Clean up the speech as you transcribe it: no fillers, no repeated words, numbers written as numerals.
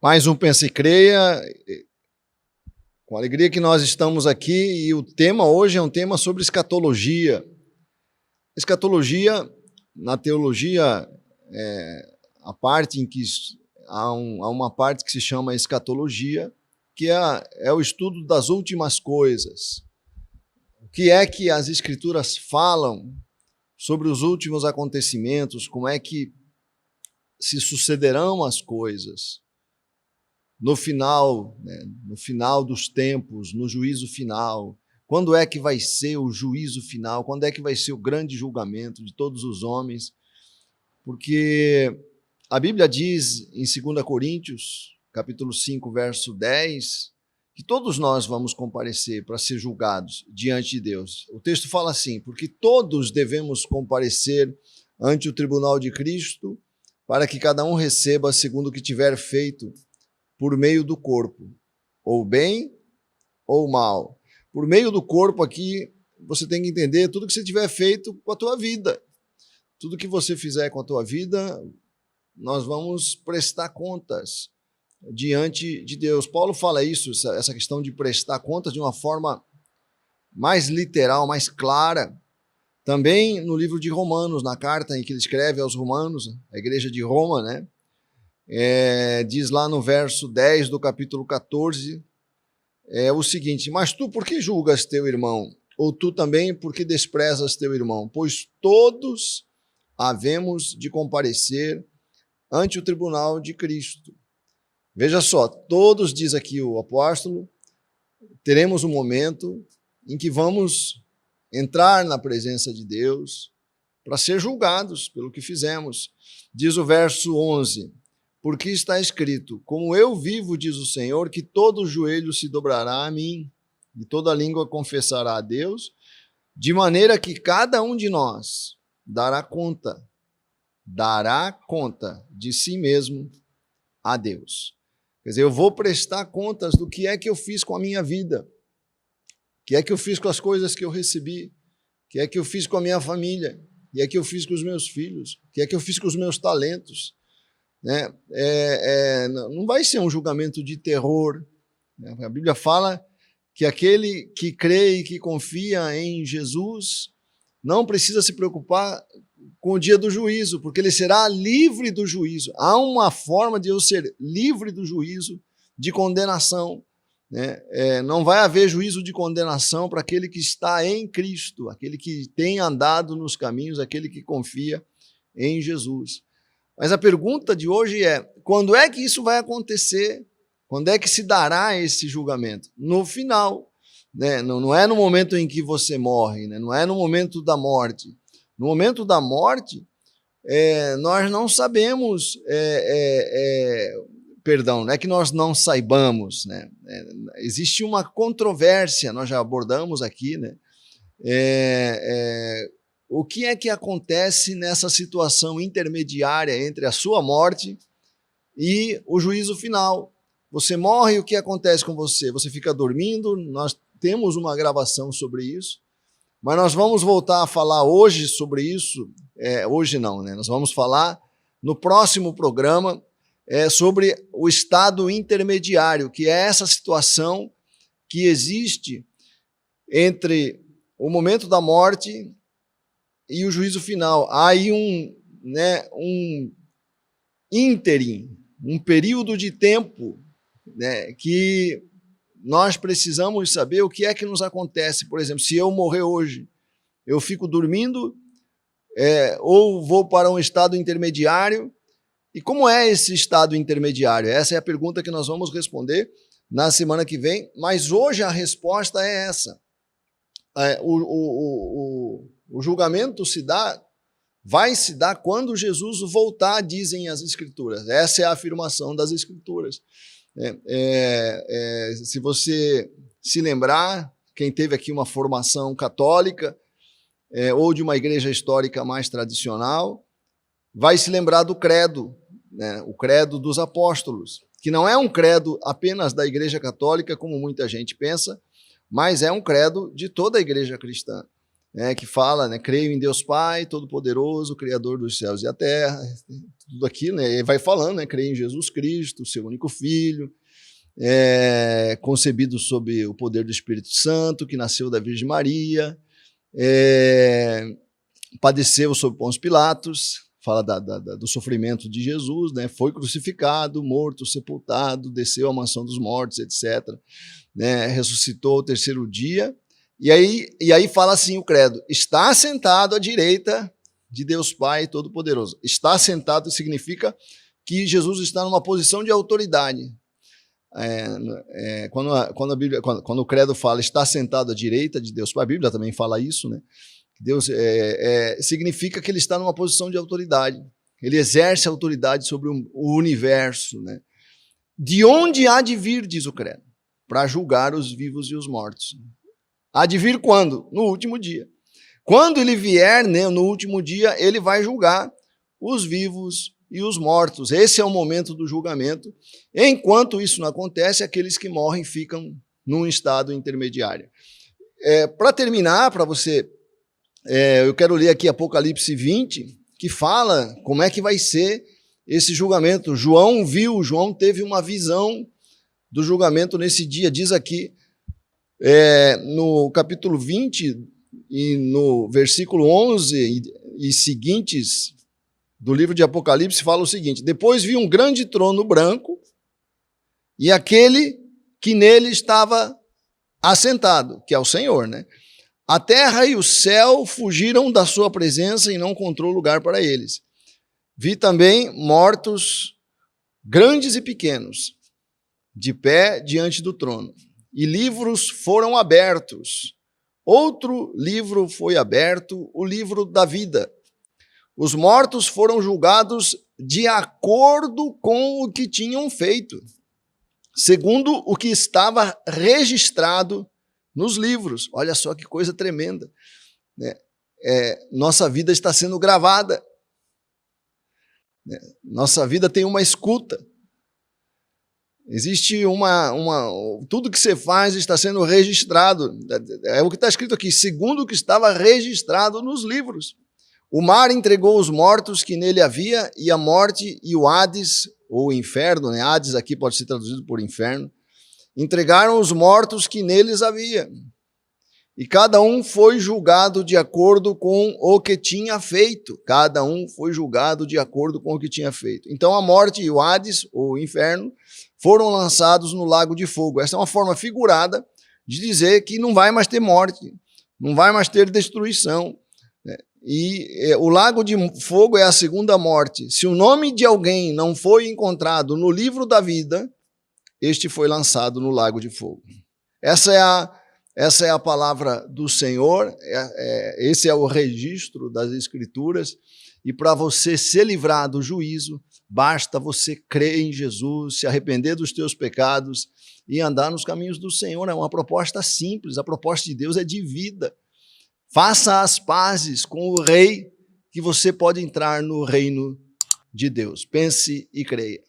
Mais um Pensa e Creia, com alegria que nós estamos aqui, e o tema hoje é um tema sobre escatologia. Escatologia, na teologia, a parte em que há uma parte que se chama escatologia, que é o estudo das últimas coisas. O que é que as Escrituras falam sobre os últimos acontecimentos, como é que se sucederão as coisas no final, no final dos tempos, no juízo final. Quando é que vai ser o juízo final? Quando é que vai ser o grande julgamento de todos os homens? Porque a Bíblia diz em 2 Coríntios, capítulo 5, verso 10, que todos nós vamos comparecer para ser julgados diante de Deus. O texto fala assim: porque todos devemos comparecer ante o tribunal de Cristo, para que cada um receba segundo o que tiver feito por meio do corpo, ou bem ou mal. Por meio do corpo aqui, você tem que entender tudo que você tiver feito com a tua vida. Tudo que você fizer com a tua vida, nós vamos prestar contas diante de Deus. Paulo fala isso, essa questão de prestar contas de uma forma mais literal, mais clara. Também no livro de Romanos, na carta em que ele escreve aos Romanos, a igreja de Roma, né? Diz lá no verso 10 do capítulo 14, o seguinte: mas tu por que julgas teu irmão? Ou tu também por que desprezas teu irmão? Pois todos havemos de comparecer ante o tribunal de Cristo. Veja só, todos, diz aqui o apóstolo, teremos um momento em que vamos entrar na presença de Deus para ser julgados pelo que fizemos. Diz o verso 11: porque está escrito: como eu vivo, diz o Senhor, que todo joelho se dobrará a mim, e toda língua confessará a Deus, de maneira que cada um de nós dará conta de si mesmo a Deus. Quer dizer, eu vou prestar contas do que é que eu fiz com a minha vida, o que é que eu fiz com as coisas que eu recebi, o que é que eu fiz com a minha família, o que é que eu fiz com os meus filhos, o que é que eu fiz com os meus talentos. Não vai ser um julgamento de terror. A Bíblia fala que aquele que crê e que confia em Jesus não precisa se preocupar com o dia do juízo, porque ele será livre do juízo. Há uma forma de eu ser livre do juízo, de condenação. Não vai haver juízo de condenação para aquele que está em Cristo, aquele que tem andado nos caminhos, aquele que confia em Jesus. Mas a pergunta de hoje é: quando é que isso vai acontecer? Quando é que se dará esse julgamento? No final, não é no momento em que você morre, não é no momento da morte. No momento da morte, nós não sabemos, não é que nós não saibamos, existe uma controvérsia, nós já abordamos aqui, o que é que acontece nessa situação intermediária entre a sua morte e o juízo final? Você morre, o que acontece com você? Você fica dormindo? Nós temos uma gravação sobre isso, mas nós vamos voltar a falar hoje sobre isso. Hoje não, nós vamos falar no próximo programa sobre o estado intermediário, que é essa situação que existe entre o momento da morte e o juízo final. Há aí um ínterim, um período de tempo, que nós precisamos saber o que é que nos acontece. Por exemplo, se eu morrer hoje, eu fico dormindo, ou vou para um estado intermediário? E como é esse estado intermediário? Essa é a pergunta que nós vamos responder na semana que vem, mas hoje a resposta é essa. O julgamento vai se dar quando Jesus voltar, dizem as Escrituras. Essa é a afirmação das Escrituras. Se você se lembrar, quem teve aqui uma formação católica ou de uma igreja histórica mais tradicional, vai se lembrar do credo, o credo dos apóstolos, que não é um credo apenas da igreja católica, como muita gente pensa, mas é um credo de toda a igreja cristã. né, que fala, né, creio em Deus Pai, Todo-Poderoso, Criador dos céus e a terra, tudo aquilo, né, ele vai falando, né, creio em Jesus Cristo, seu único Filho, concebido sob o poder do Espírito Santo, que nasceu da Virgem Maria, padeceu sob Pôncio Pilatos, fala do sofrimento de Jesus, né, foi crucificado, morto, sepultado, desceu à mansão dos mortos, etc., né, ressuscitou ao terceiro dia, e aí fala assim o credo, está sentado à direita de Deus Pai Todo-Poderoso. Está sentado significa que Jesus está numa posição de autoridade. Quando o credo fala está sentado à direita de Deus Pai, a Bíblia também fala isso, né? Deus significa que ele está numa posição de autoridade. Ele exerce autoridade sobre o universo, né? De onde há de vir, diz o credo, para julgar os vivos e os mortos. Há de vir quando? No último dia. Quando ele vier, né, no último dia, ele vai julgar os vivos e os mortos. Esse é o momento do julgamento. Enquanto isso não acontece, aqueles que morrem ficam num estado intermediário. Para terminar, para você, eu quero ler aqui Apocalipse 20, que fala como é que vai ser esse julgamento. João teve uma visão do julgamento nesse dia. Diz aqui, no capítulo 20, e no versículo 11 e seguintes do livro de Apocalipse, fala o seguinte: depois vi um grande trono branco e aquele que nele estava assentado, que é o Senhor, né? A terra e o céu fugiram da sua presença e não encontrou lugar para eles. Vi também mortos, grandes e pequenos, de pé diante do trono, e livros foram abertos. Outro livro foi aberto, o livro da vida. Os mortos foram julgados de acordo com o que tinham feito, segundo o que estava registrado nos livros. Olha só que coisa tremenda, né? Nossa vida está sendo gravada, né? Nossa vida tem uma escuta. Existe tudo que você faz está sendo registrado. É o que está escrito aqui, segundo o que estava registrado nos livros. O mar entregou os mortos que nele havia, e a morte e o Hades, ou inferno, né? Hades aqui pode ser traduzido por inferno, entregaram os mortos que neles havia. E cada um foi julgado de acordo com o que tinha feito. Cada um foi julgado de acordo com o que tinha feito. Então a morte e o Hades, ou o inferno, foram lançados no lago de fogo. Essa é uma forma figurada de dizer que não vai mais ter morte, não vai mais ter destruição, né? E o lago de fogo é a segunda morte. Se o nome de alguém não foi encontrado no livro da vida, este foi lançado no lago de fogo. Essa é a palavra do Senhor, esse é o registro das Escrituras, e para você ser livrado do juízo, basta você crer em Jesus, se arrepender dos teus pecados e andar nos caminhos do Senhor. É uma proposta simples, a proposta de Deus é de vida. Faça as pazes com o Rei, que você pode entrar no reino de Deus. Pense e creia.